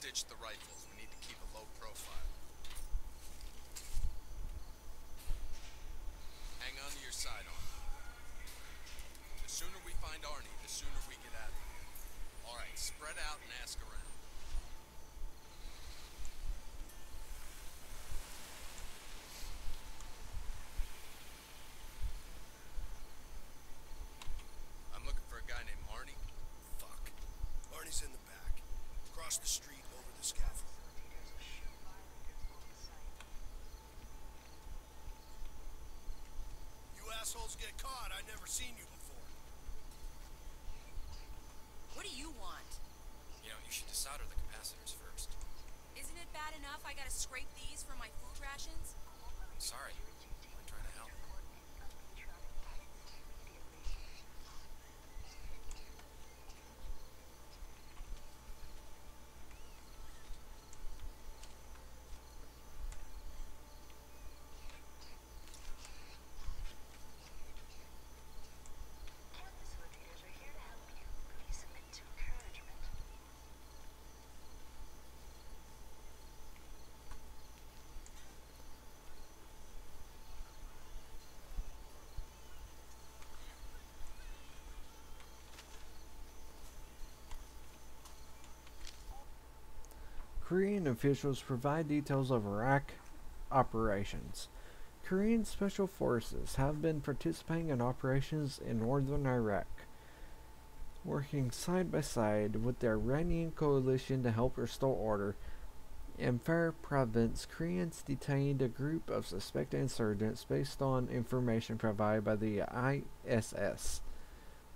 H: ditch the rifles. We need to keep a low profile. Hang on to your sidearm. The sooner we find Arnie, the sooner we get out of here. Alright, spread out and ask around. I'm looking for a guy named Arnie.
C: Fuck. Arnie's in the back. Across the street, over the scaffold. You assholes get caught. I've never seen you before.
E: What do you want?
I: You know, you should desolder the capacitors first.
E: Isn't it bad enough I gotta scrape these for my food rations?
I: Sorry. I'm trying to help.
D: Facilitators are here to help you. Please submit to encouragement.
A: Korean officials provide details of Iraq operations. Korean special forces have been participating in operations in northern Iraq, working side by side with the Iranian coalition to help restore order. In Fair Province, Koreans detained a group of suspected insurgents based on information provided by the ISS.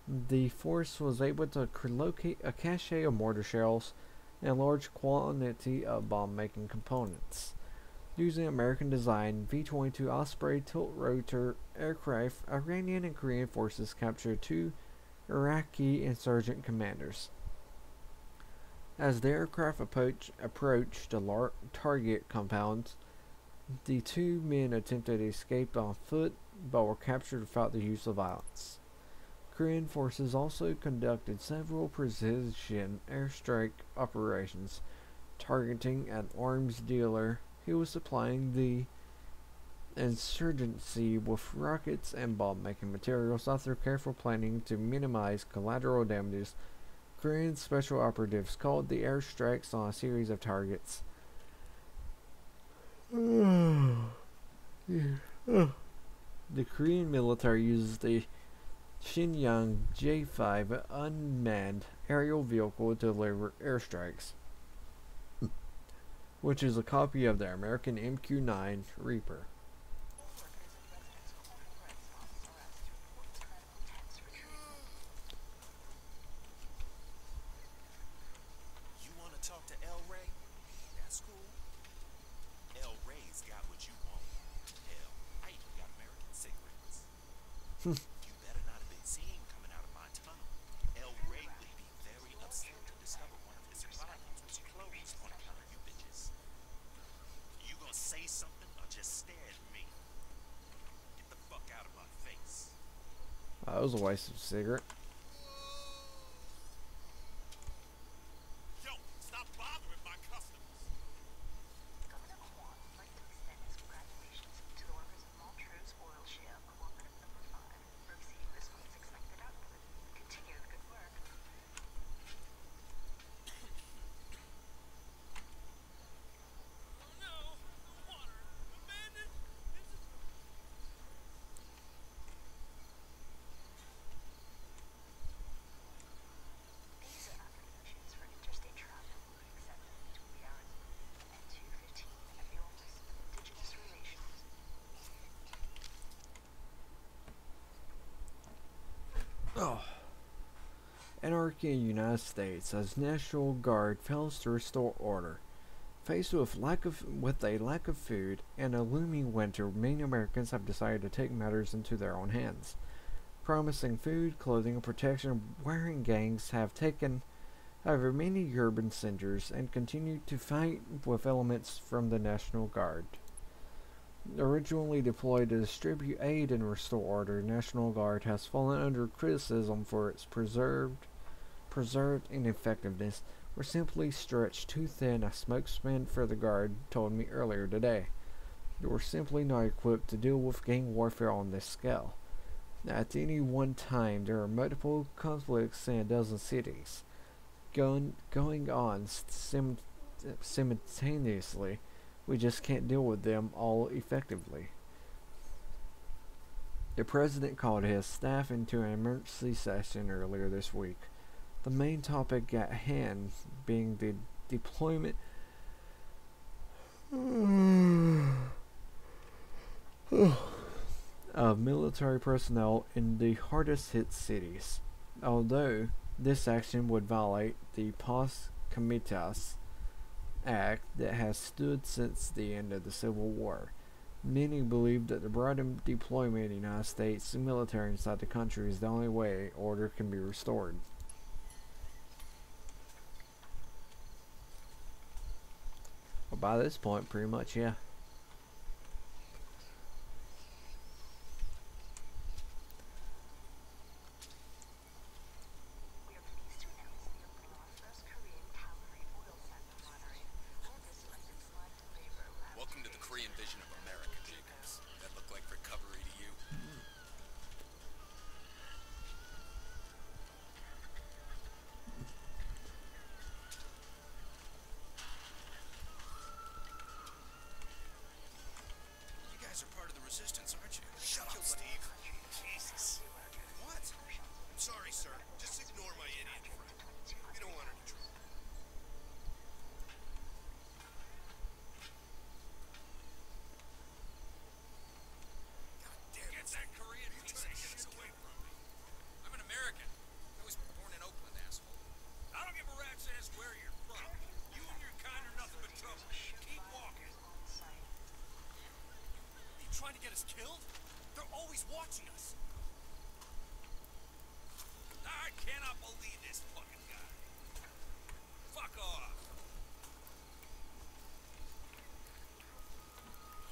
A: The force was able to locate a cache of mortar shells and a large quantity of bomb-making components. Using American-designed V-22 Osprey tilt-rotor aircraft, Iranian and Korean forces captured 2 Iraqi insurgent commanders. As the aircraft approached the target compound, the 2 men attempted to escape on foot but were captured without the use of violence. Korean forces also conducted several precision airstrike operations targeting an arms dealer who was supplying the insurgency with rockets and bomb-making materials. After careful planning to minimize collateral damages, Korean special operatives called the airstrikes on a series of targets. The Korean military uses the Shenyang J-5 unmanned aerial vehicle to deliver airstrikes, which is a copy of the American MQ-9 Reaper.
C: You want to talk to El Rey? That's cool. El Rey's got what you want. Hell, I even got American cigarettes. You better not have been seen coming out of my tunnel. El Rey would be very upset to discover one of his clients was closed on account of you bitches. You gonna say something or just stare at me? Get the fuck out of my face.
A: That was a waste of a cigarette.
C: Yo, stop bothering my customers.
D: Governor Kwan would like to extend his congratulations to the workers of Montrose Oil Shale, Cooperative Number 5, for exceeding this month's expected output. Continue the good work.
C: No, water, abandoned.
D: Visa applications for interstate travel are accepted between the hours of 8 and 2:15 at the Office of Indigenous Relations.
A: Anarchy in the United States as National Guard fails to restore order. Faced with a lack of food and a looming winter, many Americans have decided to take matters into their own hands. Promising food, clothing, and protection, wearing gangs have taken over many urban centers and continue to fight with elements from the National Guard. Originally deployed to distribute aid and restore order, National Guard has fallen under criticism for its preserved ineffectiveness, We're simply stretched too thin, a spokesman for the Guard told me earlier today. We're simply not equipped to deal with gang warfare on this scale. At any one time, there are multiple conflicts in a dozen cities going on simultaneously. We just can't deal with them all effectively. The president called his staff into an emergency session earlier this week. The main topic at hand being the deployment of military personnel in the hardest hit cities. Although this action would violate the Pos Comitas Act that has stood since the end of the Civil War, many believe that the broad deployment of the United States military inside the country is the only way order can be restored. Well, by this point, pretty much, yeah.
H: Welcome to the Korean vision of America, Jacobs. That look like recovery to you?
I: You guys are part of the resistance, aren't you?
C: Shut up, Steve. Jesus.
I: What?
C: I'm sorry, sir. Just ignore my idiot friend. We don't want any trouble.
I: Get that Korean piece of shit away from me.
H: I'm an American. I was born in Oakland, asshole.
I: I don't give a rat's ass where you're from. You and your kind are nothing but trouble. Keep walking. You trying to get us killed? They're always watching us. I cannot believe this fucking guy. Fuck off.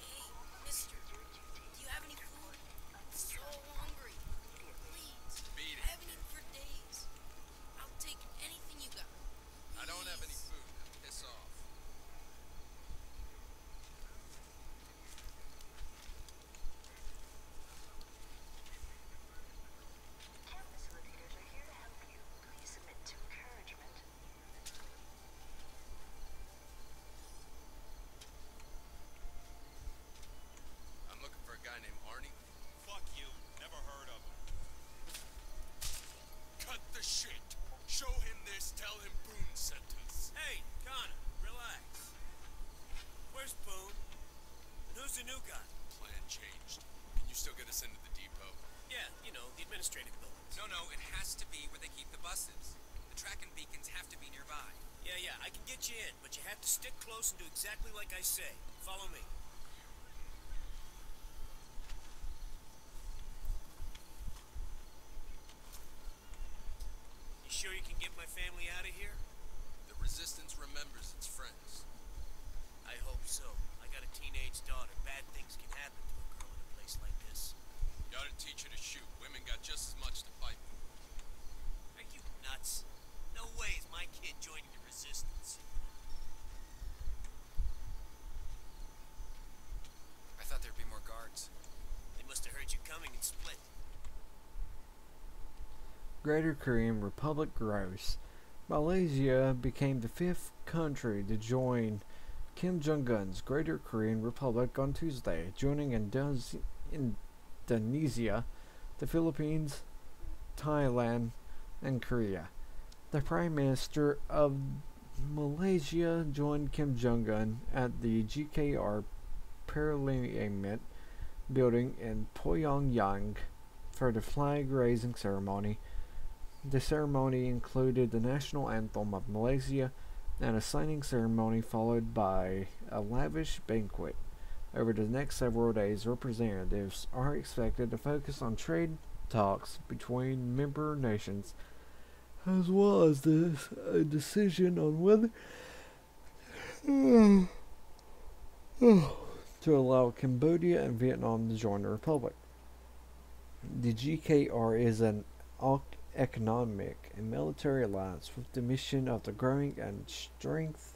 J: Hey, mister, do you have any food? I'm so hungry. Please.
H: Beat
J: I
H: it.
J: haven't eaten for days. I'll take anything you got.
H: I don't have any food. Piss off. I'm looking for a guy named Arnie.
C: Fuck you. Never heard of him. Cut the shit. Show him this. Tell him Boone sent us.
I: Hey, Connor, relax. Where's Boone? And who's the new guy?
H: Plan changed. Can you still get us into the depot?
I: Yeah, you know, the administrative buildings.
G: No, it has to be where they keep the buses. The tracking beacons have to be nearby.
I: Yeah, I can get you in, but you have to stick close and do exactly like I say. Follow me. You sure you can get my family out of here?
H: The resistance remembers its friends.
I: I hope so. I got a teenage daughter. Bad things can happen to a girl in a place like this.
H: You ought to teach her to shoot. Women got just as much to fight for.
I: Are you nuts? No way is my kid joining the resistance.
G: I thought there'd be more guards.
I: They must have heard you coming and split.
A: Greater Korean Republic grows. Malaysia became the fifth country to join Kim Jong-un's Greater Korean Republic on Tuesday, joining Indonesia, the Philippines, Thailand, and Korea. The Prime Minister of Malaysia joined Kim Jong-un at the GKR Parliament building in Pyongyang for the flag-raising ceremony. The ceremony included the national anthem of Malaysia and a signing ceremony followed by a lavish banquet. Over the next several days, representatives are expected to focus on trade talks between member nations, as well as a decision on whether to allow Cambodia and Vietnam to join the Republic. The GKR is an economic and military alliance with the mission of the growing and strength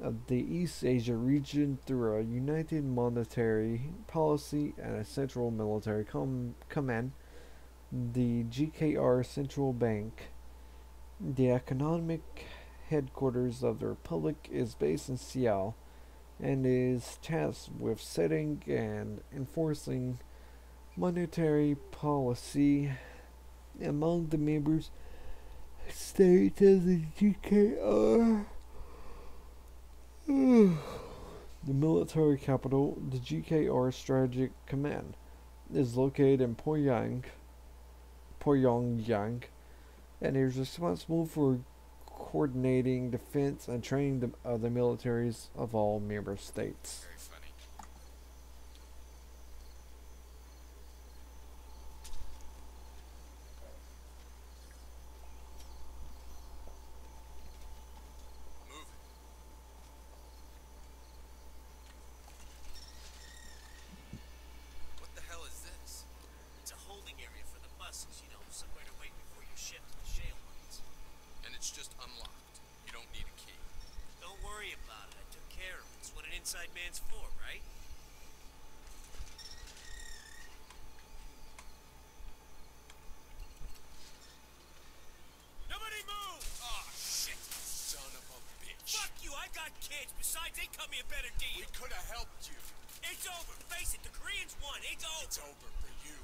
A: of the East Asia region through a united monetary policy and a central military command, the GKR Central Bank. The economic headquarters of the Republic is based in Seattle and is tasked with setting and enforcing monetary policy among the members states of the GKR. The military capital, the GKR Strategic Command, is located in Pyongyang, and is responsible for coordinating defense and training the militaries of all member states.
H: Very funny. Move it. What the hell is this?
I: It's a holding area for the buses, you know, somewhere to wait before you're shipped to the shale mines.
H: And it's just unlocked. You don't need a key.
I: Don't worry about it, I took care of it. It's what an inside man's for, right? Nobody move!
C: Ah, shit, you son of a bitch.
I: Fuck you, I got kids. Besides, they cut me a better deal.
C: We could have helped you.
I: It's over. Face it, the Koreans won. It's over.
C: It's over for you.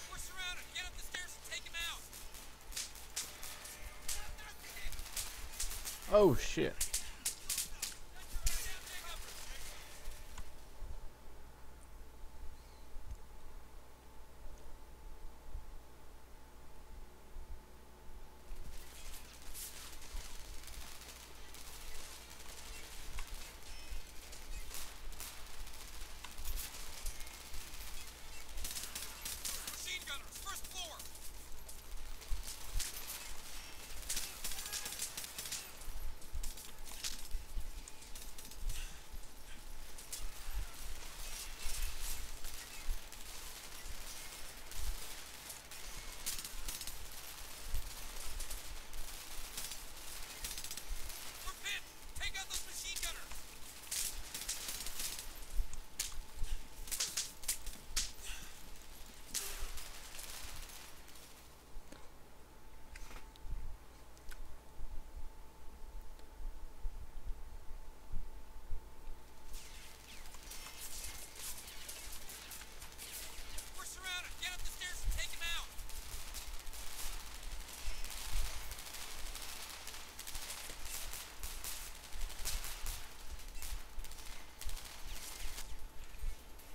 G: We're surrounded. Get up the stairs and take him out.
A: Oh shit.
G: Machine gunners, first floor. We're pinned. Take out those machine gunners. We're surrounded. Get up the stairs and take him out.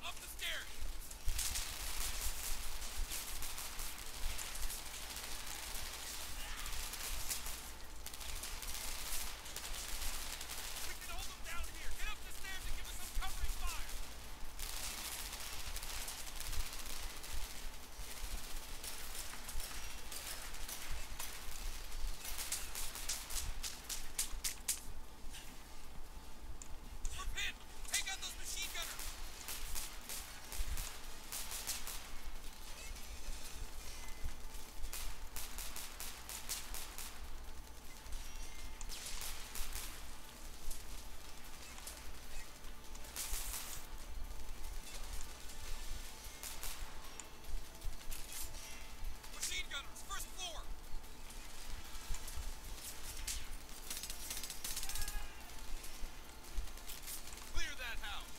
G: Up the stairs. We can hold them down here. Get up the stairs and give us some covering fire. We're pinned. Take out those machine gunners. Machine gunners, first floor. Clear that house.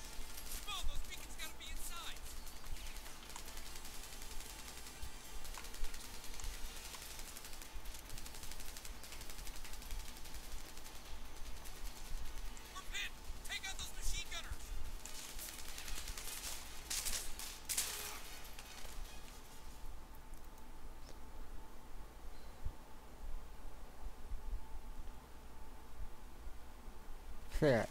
G: Mo, those beacons gotta be inside. We're pinned. Take out those machine gunners.
A: Shit.